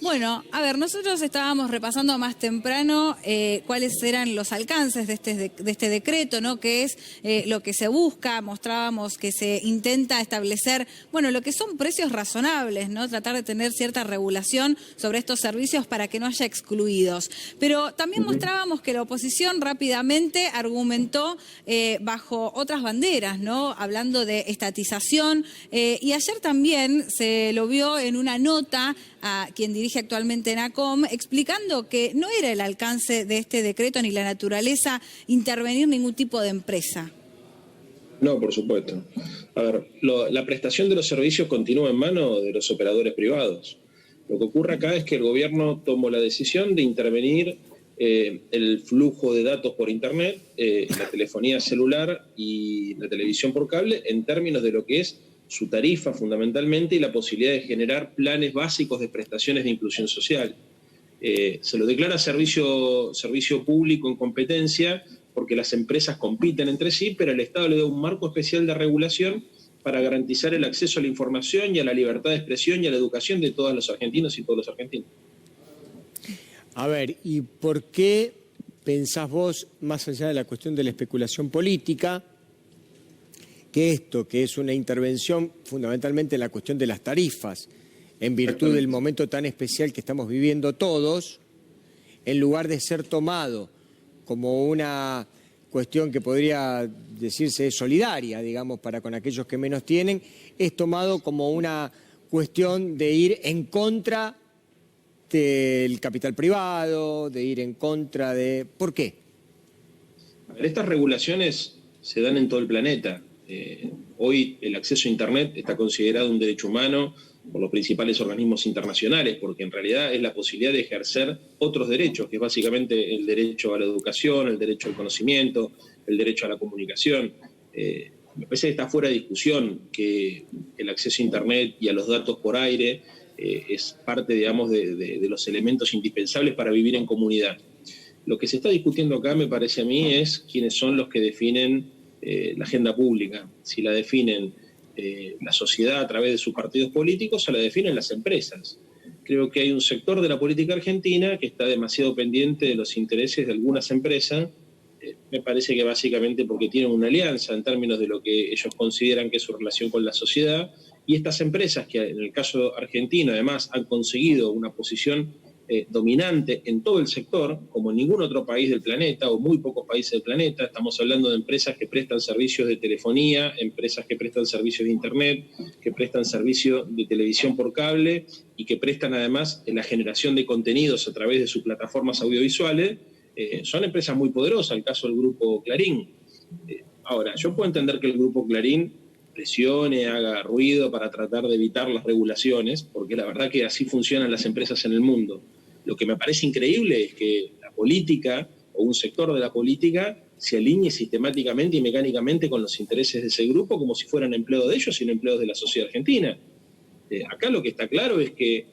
Bueno, a ver, nosotros estábamos repasando más temprano cuáles eran los alcances de este decreto, ¿no? Que es lo que se busca, mostrábamos que se intenta establecer, bueno, lo que son precios razonables, ¿no? Tratar de tener cierta regulación sobre estos servicios para que no haya excluidos. Pero también mostrábamos que la oposición rápidamente argumentó bajo otras banderas, ¿no? Hablando de estatización. Y ayer también se lo vio en una nota a quien dirige actualmente en ACOM, explicando que no era el alcance de este decreto ni la naturaleza intervenir ningún tipo de empresa. No, por supuesto. A ver, la prestación de los servicios continúa en manos de los operadores privados. Lo que ocurre acá es que el gobierno tomó la decisión de intervenir el flujo de datos por Internet, la telefonía celular y la televisión por cable en términos de lo que es su tarifa fundamentalmente y la posibilidad de generar planes básicos de prestaciones de inclusión social. Se lo declara servicio público en competencia porque las empresas compiten entre sí, pero el Estado le da un marco especial de regulación para garantizar el acceso a la información y a la libertad de expresión y a la educación de todos los argentinos y todos los argentinos. A ver, ¿y por qué pensás vos, más allá de la cuestión de la especulación política, que esto, que es una intervención fundamentalmente en la cuestión de las tarifas, en virtud del momento tan especial que estamos viviendo todos, en lugar de ser tomado como una cuestión que podría decirse solidaria, digamos, para con aquellos que menos tienen, es tomado como una cuestión de ir en contra del capital privado, de ir en contra de... ¿Por qué? A ver, estas regulaciones se dan en todo el planeta. Hoy el acceso a Internet está considerado un derecho humano por los principales organismos internacionales, porque en realidad es la posibilidad de ejercer otros derechos, que es básicamente el derecho a la educación, el derecho al conocimiento, el derecho a la comunicación. Me parece que está fuera de discusión que el acceso a Internet y a los datos por aire es parte, digamos, de los elementos indispensables para vivir en comunidad. Lo que se está discutiendo acá, me parece a mí, es quiénes son los que definen la agenda pública, si la definen la sociedad a través de sus partidos políticos o la definen las empresas. Creo que hay un sector de la política argentina que está demasiado pendiente de los intereses de algunas empresas, me parece que básicamente porque tienen una alianza en términos de lo que ellos consideran que es su relación con la sociedad, y estas empresas que en el caso argentino además han conseguido una posición dominante en todo el sector, como en ningún otro país del planeta, o muy pocos países del planeta. Estamos hablando de empresas que prestan servicios de telefonía, empresas que prestan servicios de Internet, que prestan servicios de televisión por cable y que prestan además la generación de contenidos a través de sus plataformas audiovisuales. Son empresas muy poderosas, el caso del Grupo Clarín. Ahora, yo puedo entender que el Grupo Clarín presione, haga ruido para tratar de evitar las regulaciones, porque la verdad que así funcionan las empresas en el mundo. Lo que me parece increíble es que la política o un sector de la política se alinee sistemáticamente y mecánicamente con los intereses de ese grupo como si fueran empleados de ellos y no empleados de la sociedad argentina. Acá lo que está claro es que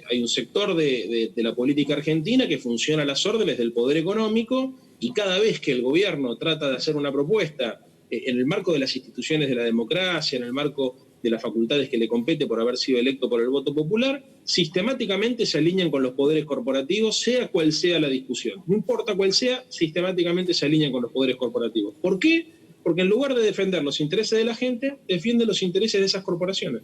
hay un sector de la política argentina que funciona a las órdenes del poder económico, y cada vez que el gobierno trata de hacer una propuesta en el marco de las instituciones de la democracia, en el marco de las facultades que le compete por haber sido electo por el voto popular, sistemáticamente se alinean con los poderes corporativos, sea cual sea la discusión. No importa cuál sea, sistemáticamente se alinean con los poderes corporativos. ¿Por qué? Porque en lugar de defender los intereses de la gente, defienden los intereses de esas corporaciones.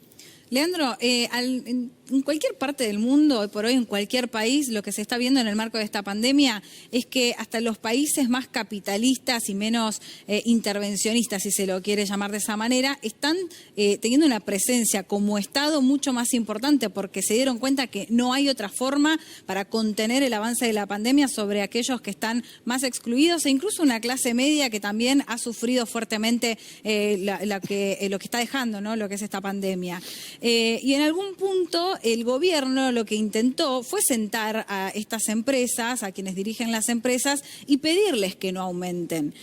Leandro, en cualquier parte del mundo, hoy por hoy, en cualquier país, lo que se está viendo en el marco de esta pandemia es que hasta los países más capitalistas y menos intervencionistas, si se lo quiere llamar de esa manera, están teniendo una presencia como Estado mucho más importante, porque se dieron cuenta que no hay otra forma para contener el avance de la pandemia sobre aquellos que están más excluidos, e incluso una clase media que también ha sufrido fuertemente lo que está dejando, ¿no?, lo que es esta pandemia. Y en algún punto el gobierno lo que intentó fue sentar a estas empresas, a quienes dirigen las empresas, y pedirles que no aumenten.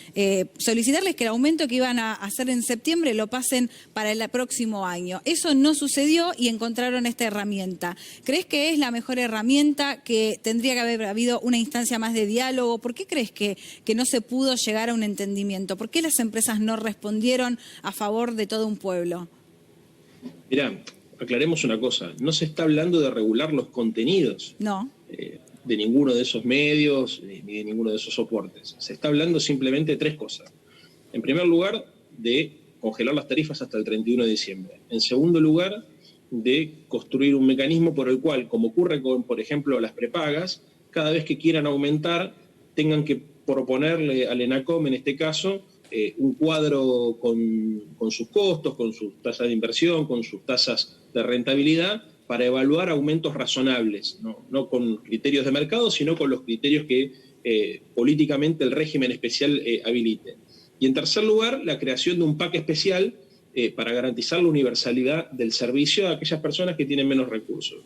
Solicitarles que el aumento que iban a hacer en septiembre lo pasen para el próximo año. Eso no sucedió y encontraron esta herramienta. ¿Crees que es la mejor herramienta, que tendría que haber habido una instancia más de diálogo? ¿Por qué crees que no se pudo llegar a un entendimiento? ¿Por qué las empresas no respondieron a favor de todo un pueblo? Mirá, aclaremos una cosa, no se está hablando de regular los contenidos No. De ninguno de esos medios ni de ninguno de esos soportes. Se está hablando simplemente de tres cosas. En primer lugar, de congelar las tarifas hasta el 31 de diciembre. En segundo lugar, de construir un mecanismo por el cual, como ocurre con, por ejemplo, las prepagas, cada vez que quieran aumentar, tengan que proponerle al ENACOM, en este caso, un cuadro con sus costos, con sus tasas de inversión, con sus tasas de rentabilidad, para evaluar aumentos razonables, no con criterios de mercado, sino con los criterios que políticamente el régimen especial habilite. Y en tercer lugar, la creación de un PAC especial para garantizar la universalidad del servicio a aquellas personas que tienen menos recursos.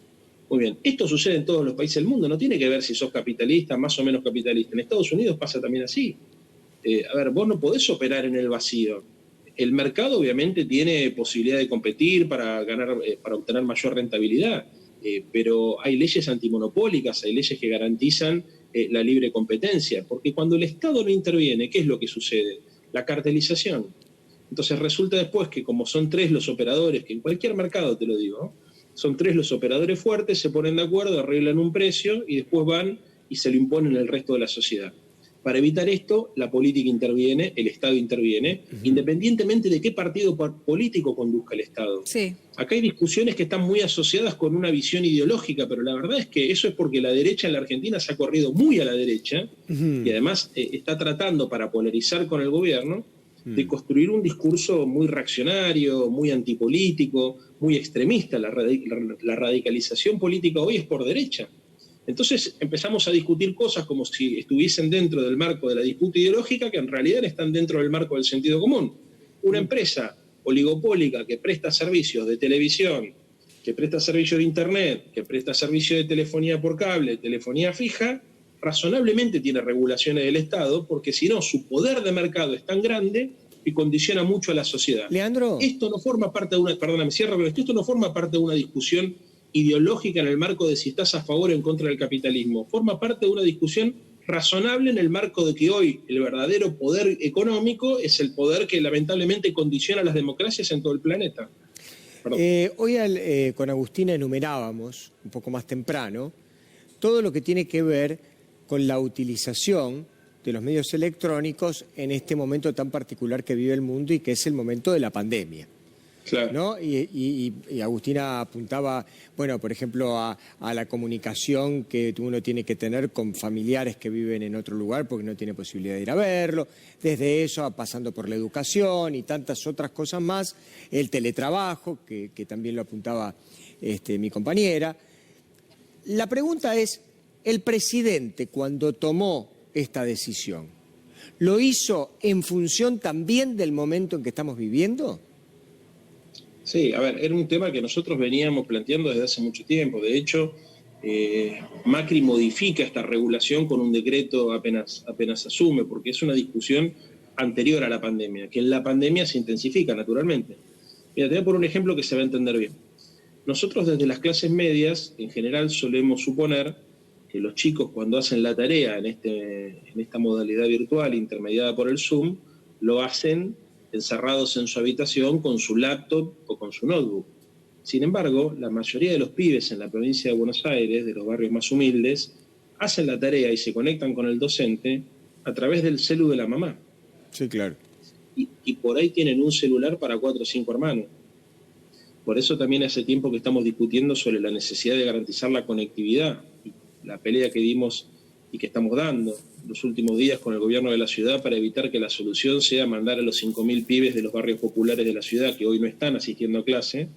Muy bien, esto sucede en todos los países del mundo, no tiene que ver si sos capitalista, más o menos capitalista. En Estados Unidos pasa también así. Vos no podés operar en el vacío. El mercado obviamente tiene posibilidad de competir para obtener mayor rentabilidad, pero hay leyes antimonopólicas, hay leyes que garantizan la libre competencia, porque cuando el Estado no interviene, ¿qué es lo que sucede? La cartelización. Entonces resulta después que como son tres los operadores, que en cualquier mercado te lo digo, son tres los operadores fuertes, se ponen de acuerdo, arreglan un precio y después van y se lo imponen al resto de la sociedad. Para evitar esto, la política interviene, el Estado interviene, independientemente de qué partido político conduzca el Estado. Sí. Acá hay discusiones que están muy asociadas con una visión ideológica, pero la verdad es que eso es porque la derecha en la Argentina se ha corrido muy a la derecha y además está tratando, para polarizar con el gobierno, de construir un discurso muy reaccionario, muy antipolítico, muy extremista. La radicalización política hoy es por derecha. Entonces empezamos a discutir cosas como si estuviesen dentro del marco de la disputa ideológica, que en realidad están dentro del marco del sentido común. Una empresa oligopólica que presta servicios de televisión, que presta servicios de internet, que presta servicios de telefonía por cable, telefonía fija, razonablemente tiene regulaciones del Estado, porque si no, su poder de mercado es tan grande que condiciona mucho a la sociedad. Leandro. Esto no forma parte de una, perdóname, cierro, pero esto no forma parte de una discusión ideológica en el marco de si estás a favor o en contra del capitalismo. Forma parte de una discusión razonable en el marco de que hoy el verdadero poder económico es el poder que lamentablemente condiciona las democracias en todo el planeta. Hoy con Agustina enumerábamos, un poco más temprano, todo lo que tiene que ver con la utilización de los medios electrónicos en este momento tan particular que vive el mundo y que es el momento de la pandemia. Claro. ¿No? Y Agustina apuntaba, bueno, por ejemplo, a la comunicación que uno tiene que tener con familiares que viven en otro lugar porque no tiene posibilidad de ir a verlo, desde eso pasando por la educación y tantas otras cosas más, el teletrabajo, que también lo apuntaba mi compañera. La pregunta es, el presidente cuando tomó esta decisión, ¿lo hizo en función también del momento en que estamos viviendo? Sí, a ver, era un tema que nosotros veníamos planteando desde hace mucho tiempo. De hecho, Macri modifica esta regulación con un decreto apenas asume, porque es una discusión anterior a la pandemia, que en la pandemia se intensifica naturalmente. Mira, te voy a poner un ejemplo que se va a entender bien. Nosotros desde las clases medias, en general, solemos suponer que los chicos cuando hacen la tarea en esta modalidad virtual intermediada por el Zoom, lo hacen encerrados en su habitación con su laptop o con su notebook. Sin embargo, la mayoría de los pibes en la provincia de Buenos Aires, de los barrios más humildes, hacen la tarea y se conectan con el docente a través del celu de la mamá. Sí, claro. Y por ahí tienen un celular para 4 o 5 hermanos. Por eso también hace tiempo que estamos discutiendo sobre la necesidad de garantizar la conectividad, la pelea que dimos y que estamos dando los últimos días con el gobierno de la ciudad para evitar que la solución sea mandar a los 5.000 pibes de los barrios populares de la ciudad que hoy no están asistiendo a clase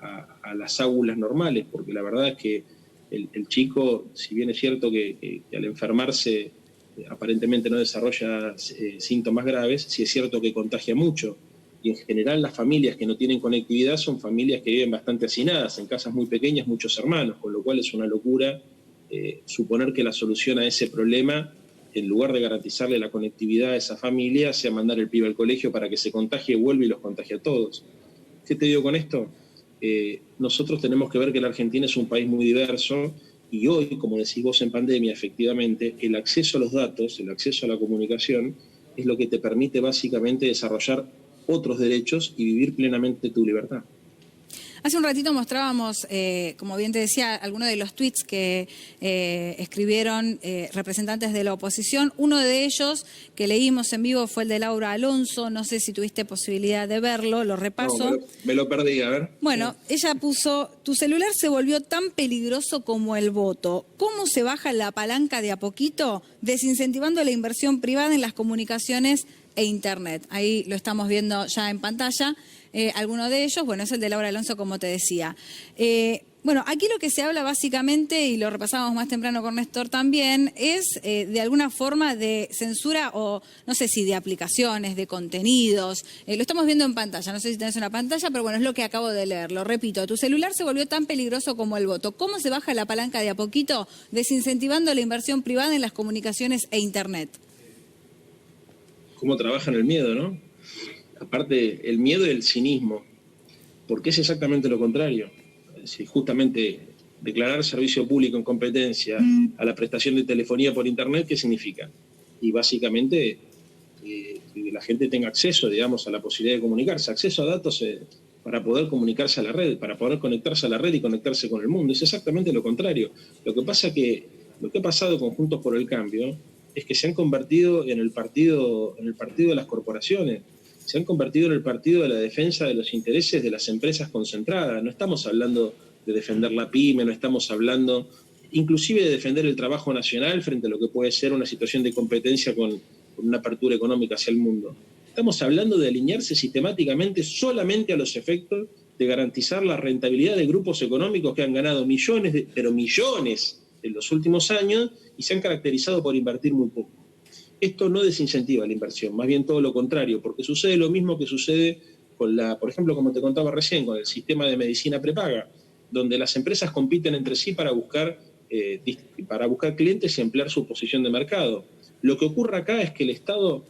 a las aulas normales, porque la verdad es que el chico, si bien es cierto que al enfermarse aparentemente no desarrolla síntomas graves, sí es cierto que contagia mucho. Y en general las familias que no tienen conectividad son familias que viven bastante hacinadas, en casas muy pequeñas, muchos hermanos, con lo cual es una locura suponer que la solución a ese problema, en lugar de garantizarle la conectividad a esa familia, sea mandar el pibe al colegio para que se contagie, vuelve y los contagie a todos. ¿Qué te digo con esto? Nosotros tenemos que ver que la Argentina es un país muy diverso y hoy, como decís vos en pandemia, efectivamente, el acceso a los datos, el acceso a la comunicación, es lo que te permite básicamente desarrollar otros derechos y vivir plenamente tu libertad. Hace un ratito mostrábamos, como bien te decía, algunos de los tweets que escribieron representantes de la oposición. Uno de ellos que leímos en vivo fue el de Laura Alonso. No sé si tuviste posibilidad de verlo, lo repaso. No, me lo perdí, a ver. Bueno, ella puso: tu celular se volvió tan peligroso como el voto. ¿Cómo se baja la palanca de a poquito? Desincentivando la inversión privada en las comunicaciones e Internet. Ahí lo estamos viendo ya en pantalla. Alguno de ellos, bueno, es el de Laura Alonso, como te decía. Bueno, aquí lo que se habla básicamente, y lo repasábamos más temprano con Néstor también, es de alguna forma de censura o no sé si de aplicaciones, de contenidos. Lo estamos viendo en pantalla, no sé si tenés una pantalla, pero bueno, es lo que acabo de leer. Lo repito: tu celular se volvió tan peligroso como el voto. ¿Cómo se baja la palanca de a poquito? Desincentivando la inversión privada en las comunicaciones e Internet. Cómo trabajan el miedo, ¿no? Aparte, el miedo y el cinismo, porque es exactamente lo contrario. Si justamente declarar servicio público en competencia a la prestación de telefonía por Internet, ¿qué significa? Y básicamente que la gente tenga acceso, digamos, a la posibilidad de comunicarse, acceso a datos para poder comunicarse a la red, para poder conectarse a la red y conectarse con el mundo. Es exactamente lo contrario. Lo que pasa que lo que ha pasado con Juntos por el Cambio es que se han convertido en el partido de las corporaciones. Se han convertido en el partido de la defensa de los intereses de las empresas concentradas. No estamos hablando de defender la pyme, no estamos hablando inclusive de defender el trabajo nacional frente a lo que puede ser una situación de competencia con una apertura económica hacia el mundo. Estamos hablando de alinearse sistemáticamente solamente a los efectos de garantizar la rentabilidad de grupos económicos que han ganado millones, pero millones en los últimos años y se han caracterizado por invertir muy poco. Esto no desincentiva la inversión, más bien todo lo contrario, porque sucede lo mismo que sucede con por ejemplo, como te contaba recién, con el sistema de medicina prepaga, donde las empresas compiten entre sí para buscar clientes y ampliar su posición de mercado. Lo que ocurre acá es que el Estado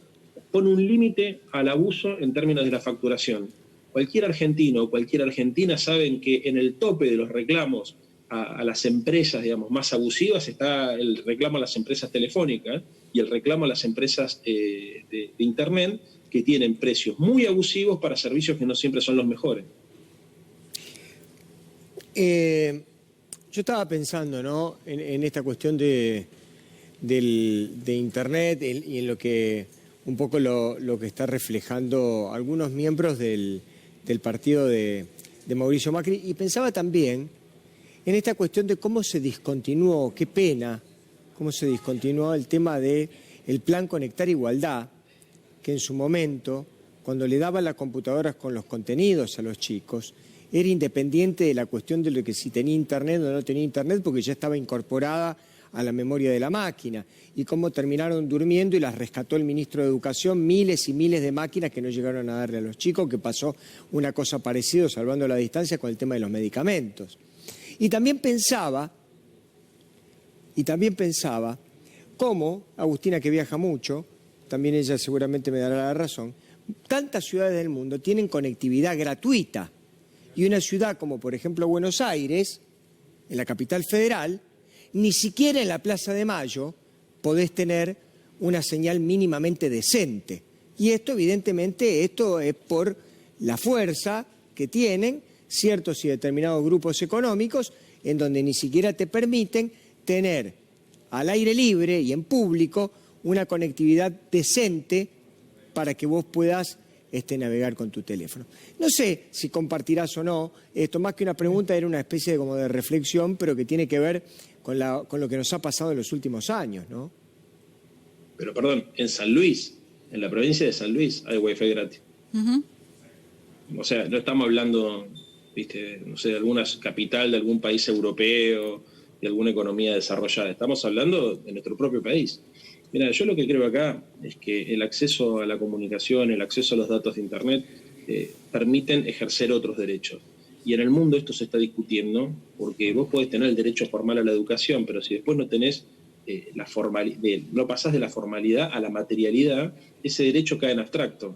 pone un límite al abuso en términos de la facturación. Cualquier argentino o cualquier argentina saben que en el tope de los reclamos a las empresas, digamos, más abusivas está el reclamo a las empresas telefónicas y el reclamo a las empresas de Internet, que tienen precios muy abusivos para servicios que no siempre son los mejores. Yo estaba pensando, ¿no?, en esta cuestión de Internet y en lo que un poco lo que está reflejando algunos miembros del partido de Mauricio Macri, y pensaba también en esta cuestión de cómo se discontinuó, qué pena, cómo se discontinuó el tema del Plan Conectar Igualdad, que en su momento, cuando le daban las computadoras con los contenidos a los chicos, era independiente de la cuestión de lo que si tenía Internet o no tenía Internet, porque ya estaba incorporada a la memoria de la máquina, y cómo terminaron durmiendo y las rescató el ministro de Educación, miles y miles de máquinas que no llegaron a darle a los chicos, que pasó una cosa parecida, salvando la distancia, con el tema de los medicamentos. Y también pensaba cómo Agustina, que viaja mucho, también ella seguramente me dará la razón, tantas ciudades del mundo tienen conectividad gratuita, y una ciudad como por ejemplo Buenos Aires, en la capital federal, ni siquiera en la Plaza de Mayo podés tener una señal mínimamente decente. Y esto evidentemente es por la fuerza que tienen ciertos y determinados grupos económicos, en donde ni siquiera te permiten tener al aire libre y en público una conectividad decente para que vos puedas navegar con tu teléfono. No sé si compartirás o no, esto más que una pregunta era una especie como de reflexión, pero que tiene que ver con lo que nos ha pasado en los últimos años, ¿no? Pero perdón, en San Luis, en la provincia de San Luis, hay wifi gratis. Uh-huh. O sea, no estamos hablando, no sé, de alguna capital de algún país europeo, de alguna economía desarrollada. Estamos hablando de nuestro propio país. Mira, yo lo que creo acá es que el acceso a la comunicación, el acceso a los datos de Internet permiten ejercer otros derechos. Y en el mundo esto se está discutiendo, porque vos podés tener el derecho formal a la educación, pero si después no tenés no pasás de la formalidad a la materialidad, ese derecho cae en abstracto.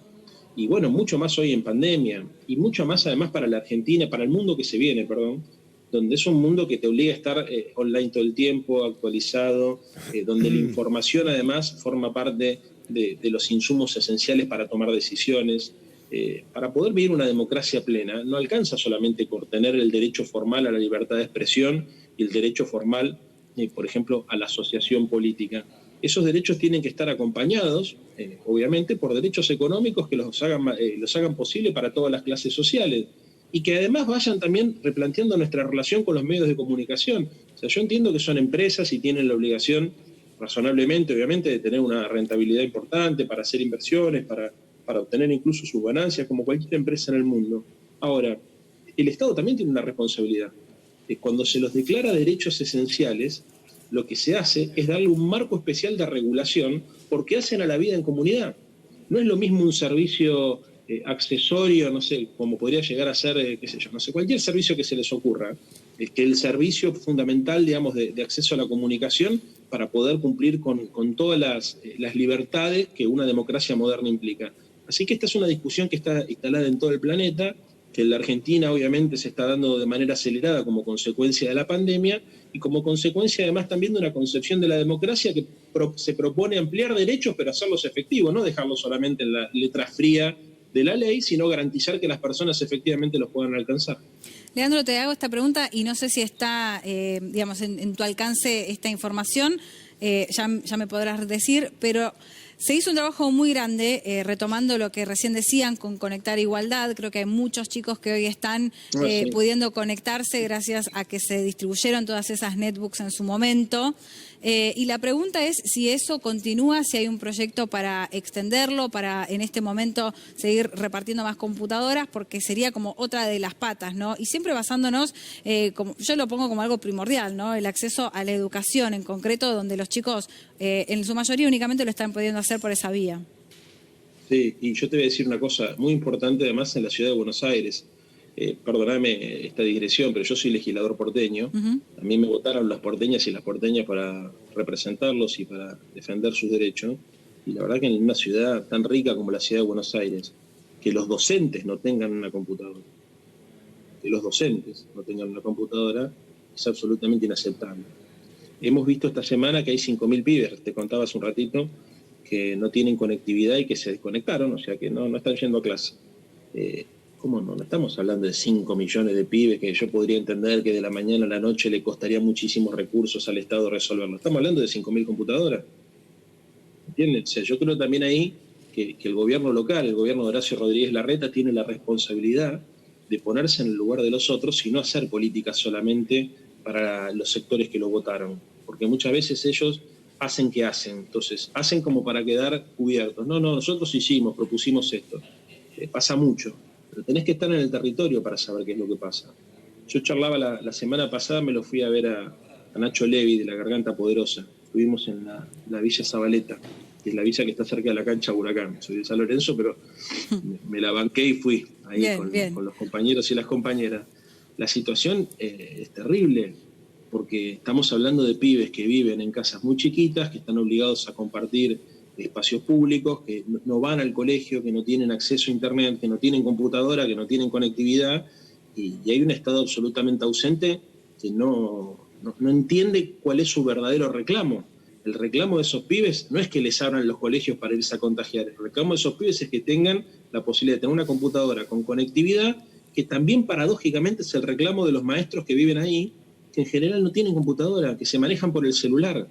Y bueno, mucho más hoy en pandemia, y mucho más además para la Argentina, para el mundo que se viene, donde es un mundo que te obliga a estar online todo el tiempo, actualizado, donde la información además forma parte de los insumos esenciales para tomar decisiones. Para poder vivir una democracia plena, no alcanza solamente por tener el derecho formal a la libertad de expresión y el derecho formal, por ejemplo, a la asociación política. Esos derechos tienen que estar acompañados, obviamente, por derechos económicos que los hagan posible para todas las clases sociales y que además vayan también replanteando nuestra relación con los medios de comunicación. O sea, yo entiendo que son empresas y tienen la obligación, razonablemente, obviamente, de tener una rentabilidad importante para hacer inversiones, para obtener incluso sus ganancias, como cualquier empresa en el mundo. Ahora, el Estado también tiene una responsabilidad. Cuando se los declara derechos esenciales, lo que se hace es darle un marco especial de regulación porque hacen a la vida en comunidad. No es lo mismo un servicio accesorio, no sé, como podría llegar a ser, qué sé yo, no sé, cualquier servicio que se les ocurra, es que el servicio fundamental, digamos, de acceso a la comunicación para poder cumplir con todas las libertades que una democracia moderna implica. Así que esta es una discusión que está instalada en todo el planeta, que en la Argentina obviamente se está dando de manera acelerada como consecuencia de la pandemia y como consecuencia además también de una concepción de la democracia que se propone ampliar derechos pero hacerlos efectivos, no dejarlos solamente en la letra fría de la ley, sino garantizar que las personas efectivamente los puedan alcanzar. Leandro, te hago esta pregunta y no sé si está, digamos, en tu alcance esta información, ya me podrás decir, pero se hizo un trabajo muy grande, retomando lo que recién decían, con Conectar Igualdad. Creo que hay muchos chicos que hoy están pudiendo conectarse gracias a que se distribuyeron todas esas netbooks en su momento. Y la pregunta es si eso continúa, si hay un proyecto para extenderlo, para en este momento seguir repartiendo más computadoras, porque sería como otra de las patas, ¿no? Y siempre basándonos, como, yo lo pongo como algo primordial, ¿no? El acceso a la educación en concreto, donde los chicos en su mayoría únicamente lo están pudiendo hacer por esa vía. Sí, y yo te voy a decir una cosa muy importante además en la ciudad de Buenos Aires. Perdóname esta digresión, pero yo soy legislador porteño. A mí me votaron las porteñas y las porteñas para representarlos y para defender sus derechos. Y la verdad que en una ciudad tan rica como la ciudad de Buenos Aires, que los docentes no tengan una computadora, es absolutamente inaceptable. Hemos visto esta semana que hay 5.000 pibes, te contaba hace un ratito, que no tienen conectividad y que se desconectaron, o sea que no están yendo a clase. ¿Cómo no? No estamos hablando de 5 millones de pibes que yo podría entender que de la mañana a la noche le costaría muchísimos recursos al Estado resolverlo. Estamos hablando de 5.000 computadoras. ¿Entienden? O sea, yo creo también ahí que el gobierno local, el gobierno de Horacio Rodríguez Larreta, tiene la responsabilidad de ponerse en el lugar de los otros y no hacer políticas solamente para los sectores que lo votaron. Porque muchas veces ellos hacen que hacen. Entonces, hacen como para quedar cubiertos. No, nosotros propusimos esto. Pasa mucho. Pero tenés que estar en el territorio para saber qué es lo que pasa. Yo charlaba la semana pasada, me lo fui a ver a Nacho Levi de la Garganta Poderosa. Estuvimos en la Villa Zabaleta, que es la villa que está cerca de la cancha Huracán. Soy de San Lorenzo, pero me la banqué y fui ahí con los compañeros y las compañeras. La situación es terrible, porque estamos hablando de pibes que viven en casas muy chiquitas, que están obligados a compartir espacios públicos, que no van al colegio, que no tienen acceso a internet, que no tienen computadora, que no tienen conectividad, y hay un Estado absolutamente ausente que no entiende cuál es su verdadero reclamo. El reclamo de esos pibes no es que les abran los colegios para irse a contagiar, el reclamo de esos pibes es que tengan la posibilidad de tener una computadora con conectividad, que también paradójicamente es el reclamo de los maestros que viven ahí, que en general no tienen computadora, que se manejan por el celular.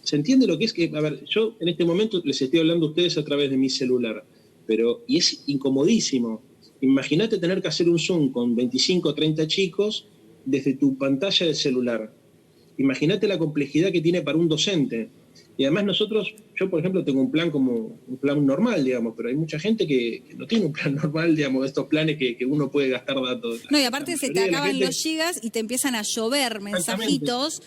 ¿Se entiende lo que es que, a ver, yo en este momento les estoy hablando a ustedes a través de mi celular, y es incomodísimo. Imagínate tener que hacer un Zoom con 25 o 30 chicos desde tu pantalla de celular. Imagínate la complejidad que tiene para un docente. Y además yo por ejemplo tengo un plan normal, digamos, pero hay mucha gente que no tiene un plan normal, digamos, estos planes que uno puede gastar datos. No, y aparte se te acaban los gigas y te empiezan a llover mensajitos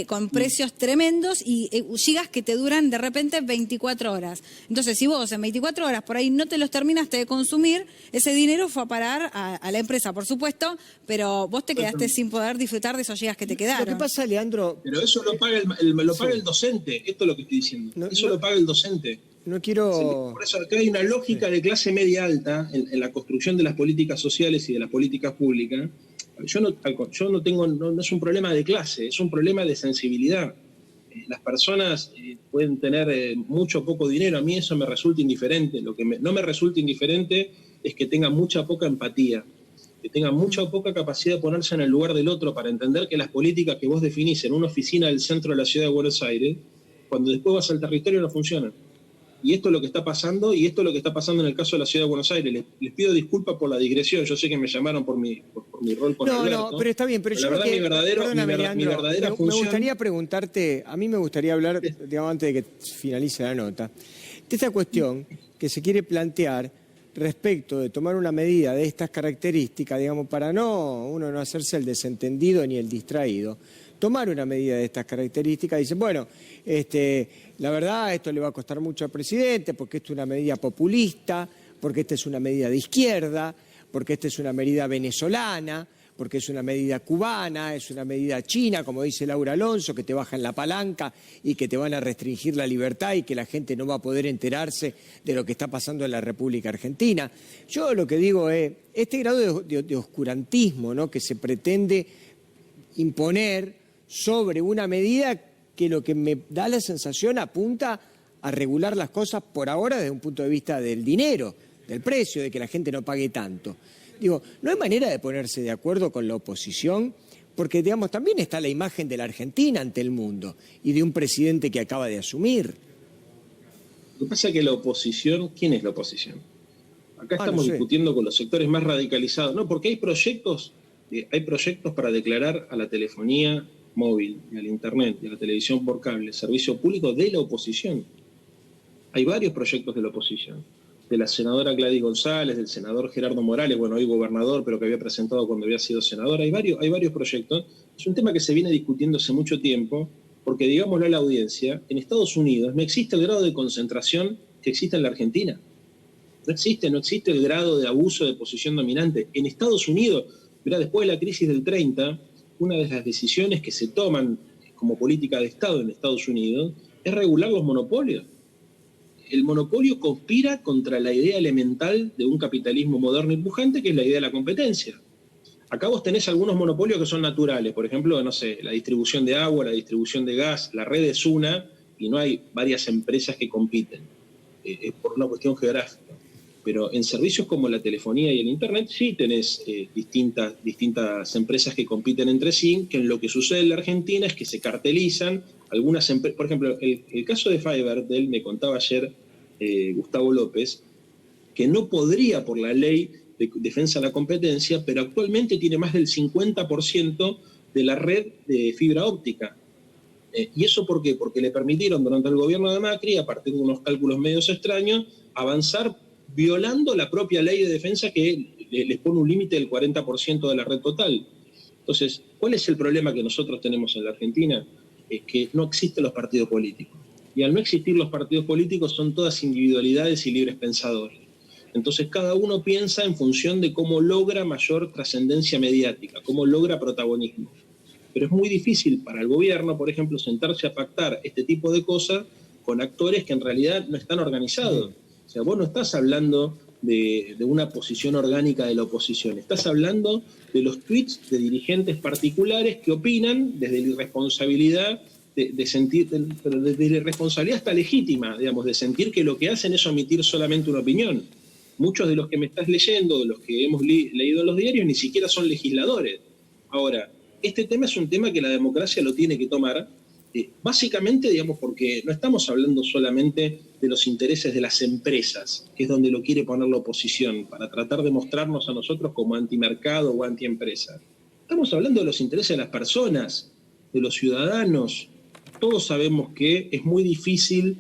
con precios tremendos y gigas que te duran de repente 24 horas. Entonces, si vos en 24 horas por ahí no te los terminaste de consumir, ese dinero fue a parar a la empresa, por supuesto, pero vos te quedaste sin poder disfrutar de esos gigas que te quedaron. ¿Qué pasa, Leandro? Pero eso lo paga el docente, esto es lo que estoy diciendo. Eso lo paga el docente. No quiero... Por eso acá hay una lógica de clase media alta en la construcción de las políticas sociales y de las políticas públicas. No es un problema de clase, es un problema de sensibilidad. Las personas pueden tener mucho o poco dinero, a mí eso me resulta indiferente. Lo que no me resulta indiferente es que tenga mucha poca empatía, que tenga mucha poca capacidad de ponerse en el lugar del otro para entender que las políticas que vos definís en una oficina del centro de la ciudad de Buenos Aires, cuando después vas al territorio no funcionan. Y esto es lo que está pasando, y esto es lo que está pasando en el caso de la ciudad de Buenos Aires. Les pido disculpas por la digresión, yo sé que me llamaron por mi rol con Alberto. No, pero está bien, pero yo la verdad, mi verdadera función... Me gustaría preguntarte, a mí me gustaría hablar, digamos, antes de que finalice la nota, de esta cuestión que se quiere plantear respecto de tomar una medida de estas características, digamos, para uno no hacerse el desentendido ni el distraído, tomar una medida de estas características, dicen, bueno, la verdad esto le va a costar mucho al presidente porque esto es una medida populista, porque esta es una medida de izquierda, porque esta es una medida venezolana, porque es una medida cubana, es una medida china, como dice Laura Alonso, que te bajan la palanca y que te van a restringir la libertad y que la gente no va a poder enterarse de lo que está pasando en la República Argentina. Yo lo que digo es, este grado de oscurantismo, ¿no?, que se pretende imponer sobre una medida que lo que me da la sensación apunta a regular las cosas por ahora desde un punto de vista del dinero, del precio, de que la gente no pague tanto. Digo, no hay manera de ponerse de acuerdo con la oposición, porque, digamos, también está la imagen de la Argentina ante el mundo y de un presidente que acaba de asumir. Lo que pasa es que la oposición, ¿quién es la oposición? Acá estamos discutiendo con los sectores más radicalizados, no, porque hay proyectos para declarar a la telefonía móvil, y al internet, y a la televisión por cable, servicio público de la oposición. Hay varios proyectos de la oposición. De la senadora Gladys González, del senador Gerardo Morales, bueno, hoy gobernador, pero que había presentado cuando había sido senador. Hay varios proyectos. Es un tema que se viene discutiendo hace mucho tiempo, porque, digámoslo a la audiencia, en Estados Unidos no existe el grado de concentración que existe en la Argentina. No existe el grado de abuso de posición dominante. En Estados Unidos, mirá, después de la crisis del 30, una de las decisiones que se toman como política de Estado en Estados Unidos es regular los monopolios. El monopolio conspira contra la idea elemental de un capitalismo moderno y pujante, que es la idea de la competencia. Acá vos tenés algunos monopolios que son naturales, por ejemplo, no sé, la distribución de agua, la distribución de gas, la red es una y no hay varias empresas que compiten, es por una cuestión geográfica. Pero en servicios como la telefonía y el internet sí tenés distintas empresas que compiten entre sí, que en lo que sucede en la Argentina es que se cartelizan algunas empresas. Por ejemplo, el caso de Fivertel, me contaba ayer Gustavo López, que no podría por la ley de defensa de la competencia, pero actualmente tiene más del 50% de la red de fibra óptica. ¿Y eso por qué? Porque le permitieron durante el gobierno de Macri, a partir de unos cálculos medios extraños, avanzar violando la propia ley de defensa que les pone un límite del 40% de la red total. Entonces, ¿cuál es el problema que nosotros tenemos en la Argentina? Es que no existen los partidos políticos. Y al no existir los partidos políticos son todas individualidades y libres pensadores. Entonces cada uno piensa en función de cómo logra mayor trascendencia mediática, cómo logra protagonismo. Pero es muy difícil para el gobierno, por ejemplo, sentarse a pactar este tipo de cosas con actores que en realidad no están organizados. O sea, vos no estás hablando de una posición orgánica de la oposición, estás hablando de los tweets de dirigentes particulares que opinan desde la irresponsabilidad pero desde la irresponsabilidad hasta legítima, digamos, de sentir que lo que hacen es omitir solamente una opinión. Muchos de los que me estás leyendo, de los que hemos leído en los diarios, ni siquiera son legisladores. Ahora, este tema es un tema que la democracia lo tiene que tomar, básicamente, digamos, porque no estamos hablando solamente de los intereses de las empresas, que es donde lo quiere poner la oposición, para tratar de mostrarnos a nosotros como antimercado o antiempresa. Estamos hablando de los intereses de las personas, de los ciudadanos. Todos sabemos que es muy difícil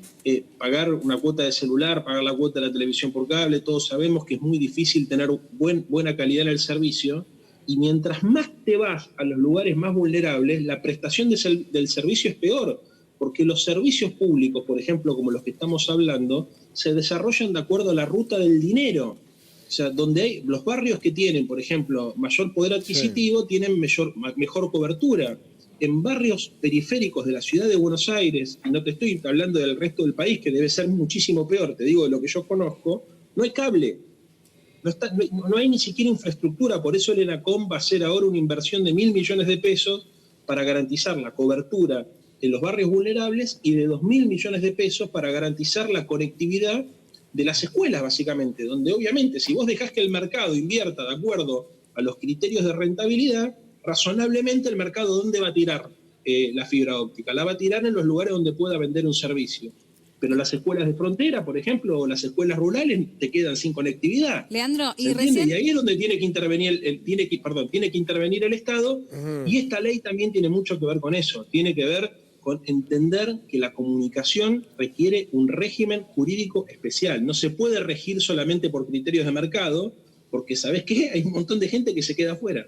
pagar una cuota de celular, pagar la cuota de la televisión por cable, todos sabemos que es muy difícil tener buena calidad en el servicio, y mientras más te vas a los lugares más vulnerables, la prestación del servicio es peor, porque los servicios públicos, por ejemplo, como los que estamos hablando, se desarrollan de acuerdo a la ruta del dinero. O sea, donde hay los barrios que tienen, por ejemplo, mayor poder adquisitivo, tienen mejor cobertura. En barrios periféricos de la ciudad de Buenos Aires, y no te estoy hablando del resto del país, que debe ser muchísimo peor, te digo de lo que yo conozco, no hay cable, no hay ni siquiera infraestructura. Por eso el ENACOM va a hacer ahora una inversión de 1.000 millones de pesos para garantizar la cobertura en los barrios vulnerables y de 2.000 millones de pesos para garantizar la conectividad de las escuelas, básicamente, donde obviamente si vos dejás que el mercado invierta de acuerdo a los criterios de rentabilidad, razonablemente el mercado, ¿dónde va a tirar la fibra óptica? La va a tirar en los lugares donde pueda vender un servicio. Pero las escuelas de frontera, por ejemplo, o las escuelas rurales te quedan sin conectividad. Leandro, y ahí es donde tiene que intervenir tiene que intervenir el Estado, y esta ley también tiene mucho que ver con eso. Tiene que ver con entender que la comunicación requiere un régimen jurídico especial. No se puede regir solamente por criterios de mercado, porque ¿sabés qué? Hay un montón de gente que se queda afuera.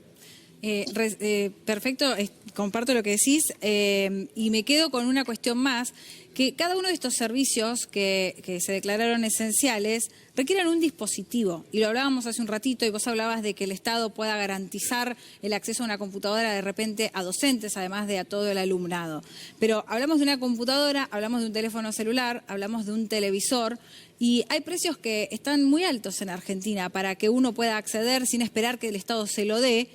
Perfecto, comparto lo que decís, y me quedo con una cuestión más, que cada uno de estos servicios que se declararon esenciales requieren un dispositivo, y lo hablábamos hace un ratito, y vos hablabas de que el Estado pueda garantizar el acceso a una computadora de repente a docentes, además de a todo el alumnado. Pero hablamos de una computadora, hablamos de un teléfono celular, hablamos de un televisor, y hay precios que están muy altos en Argentina para que uno pueda acceder sin esperar que el Estado se lo dé,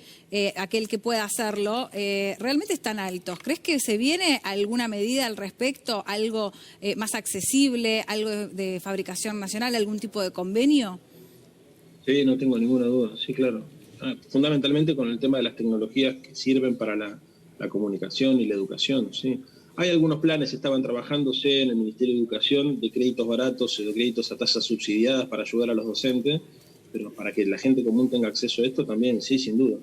aquel que pueda hacerlo, realmente están altos. ¿Crees que se viene alguna medida al respecto, algo más accesible, algo de fabricación nacional, algún tipo de convenio? Sí, no tengo ninguna duda, sí, claro. Fundamentalmente con el tema de las tecnologías que sirven para la comunicación y la educación, sí. Hay algunos planes que estaban trabajándose en el Ministerio de Educación de créditos baratos y de créditos a tasas subsidiadas para ayudar a los docentes, pero para que la gente común tenga acceso a esto también, sí, sin duda.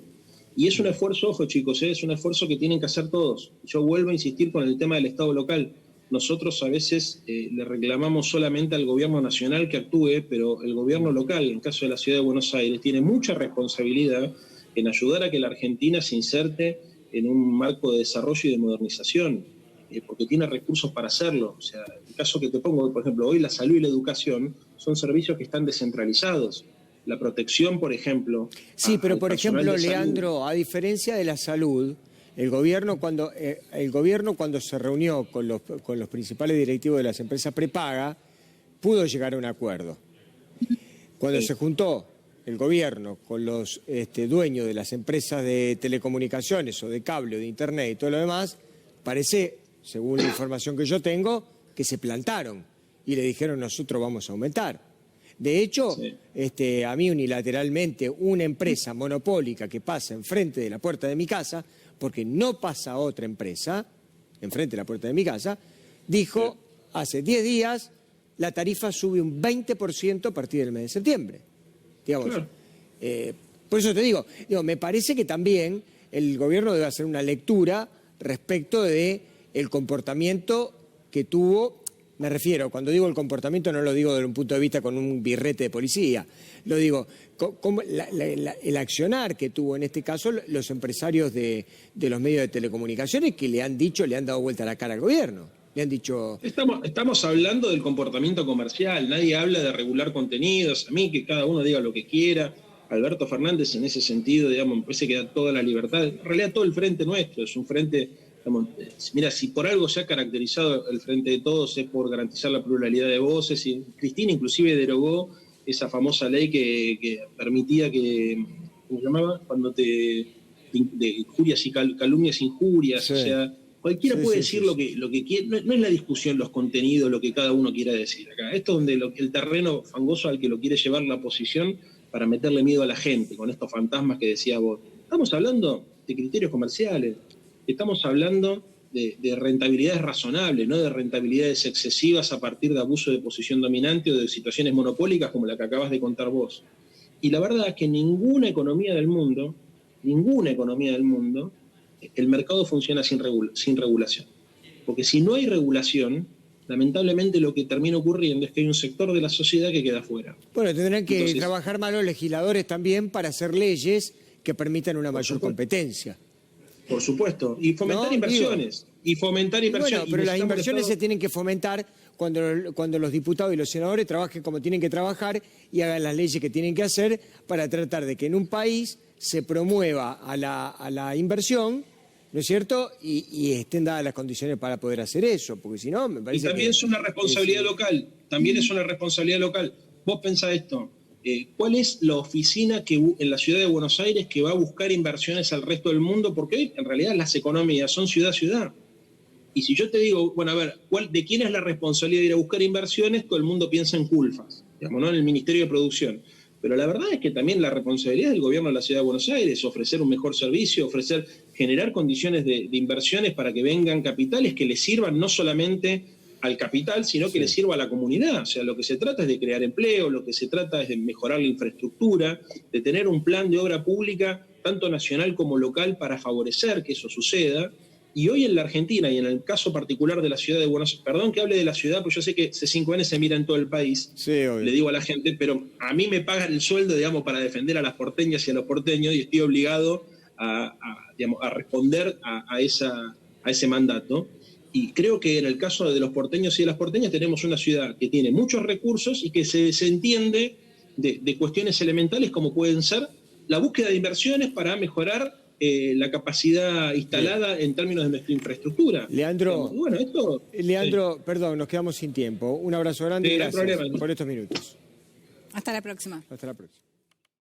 Y es un esfuerzo, ojo chicos, es un esfuerzo que tienen que hacer todos. Yo vuelvo a insistir con el tema del Estado local. Nosotros a veces le reclamamos solamente al gobierno nacional que actúe, pero el gobierno local, en el caso de la Ciudad de Buenos Aires, tiene mucha responsabilidad en ayudar a que la Argentina se inserte en un marco de desarrollo y de modernización, porque tiene recursos para hacerlo. O sea, el caso que te pongo, por ejemplo, hoy la salud y la educación son servicios que están descentralizados. La protección, por ejemplo... Sí, pero por ejemplo, Leandro, a diferencia de la salud, el gobierno cuando se reunió con los principales directivos de las empresas prepaga, pudo llegar a un acuerdo. Cuando se juntó el gobierno con los dueños de las empresas de telecomunicaciones o de cable o de internet y todo lo demás, parece, según la información que yo tengo, que se plantaron y le dijeron nosotros vamos a aumentar. De hecho, sí, a mí unilateralmente una empresa monopólica que pasa enfrente de la puerta de mi casa, porque no pasa otra empresa enfrente de la puerta de mi casa, dijo hace 10 días la tarifa sube un 20% a partir del mes de septiembre. Digamos, claro. Por eso te digo, me parece que también el gobierno debe hacer una lectura respecto de el comportamiento que tuvo. Me refiero, cuando digo el comportamiento no lo digo desde un punto de vista con un birrete de policía, lo digo como el accionar que tuvo en este caso los empresarios de los medios de telecomunicaciones que le han dado vuelta la cara al gobierno. Le han dicho... Estamos hablando del comportamiento comercial, nadie habla de regular contenidos, a mí que cada uno diga lo que quiera. Alberto Fernández en ese sentido, digamos, me parece que da toda la libertad. En realidad todo el frente nuestro es un frente... Mira, si por algo se ha caracterizado el Frente de Todos es por garantizar la pluralidad de voces, y Cristina inclusive derogó esa famosa ley que permitía que, ¿cómo se llamaba? Cuando de injurias y calumnias, injurias, sí. O sea, cualquiera puede decir lo que quiere, no es la discusión, los contenidos, lo que cada uno quiera decir acá. Esto es donde el terreno fangoso al que lo quiere llevar la oposición para meterle miedo a la gente, con estos fantasmas que decías vos. Estamos hablando de criterios comerciales. Estamos hablando de rentabilidades razonables, no de rentabilidades excesivas a partir de abuso de posición dominante o de situaciones monopólicas como la que acabas de contar vos. Y la verdad es que ninguna economía del mundo, el mercado funciona sin regulación. Porque si no hay regulación, lamentablemente lo que termina ocurriendo es que hay un sector de la sociedad que queda fuera. Bueno, tendrán que trabajar más los legisladores también para hacer leyes que permitan una mayor competencia. Por supuesto, y fomentar inversiones. Bueno, pero las inversiones se tienen que fomentar cuando los diputados y los senadores trabajen como tienen que trabajar y hagan las leyes que tienen que hacer para tratar de que en un país se promueva a la inversión, ¿no es cierto? Y estén dadas las condiciones para poder hacer eso, porque si no, me parece que... Y también es una responsabilidad local, es una responsabilidad local. Vos pensá esto. ¿Cuál es la oficina en la ciudad de Buenos Aires que va a buscar inversiones al resto del mundo? Porque hoy en realidad las economías son ciudad a ciudad. Y si yo te digo, bueno, a ver, ¿de quién es la responsabilidad de ir a buscar inversiones? Todo el mundo piensa en Culfas. digamos, no en el Ministerio de Producción. Pero la verdad es que también la responsabilidad del gobierno de la Ciudad de Buenos Aires, ofrecer un mejor servicio, generar condiciones de inversiones para que vengan capitales que le sirvan no solamente al capital, sino que le sirva a la comunidad. O sea, lo que se trata es de crear empleo, lo que se trata es de mejorar la infraestructura, de tener un plan de obra pública, tanto nacional como local, para favorecer que eso suceda. Y hoy en la Argentina, y en el caso particular de la ciudad de Buenos Aires, perdón que hable de la ciudad, porque yo sé que C5N se mira en todo el país, Sí, obvio. le digo a la gente, pero a mí me pagan el sueldo, digamos, para defender a las porteñas y a los porteños, y estoy obligado a responder a ese mandato. Y creo que en el caso de los porteños y de las porteñas tenemos una ciudad que tiene muchos recursos y que se desentiende de cuestiones elementales como pueden ser la búsqueda de inversiones para mejorar la capacidad instalada en términos de nuestra infraestructura. Leandro, bueno, esto, perdón, nos quedamos sin tiempo. Un abrazo grande y Sí, no hay gracias problema. por estos minutos. Hasta la próxima. Hasta la próxima.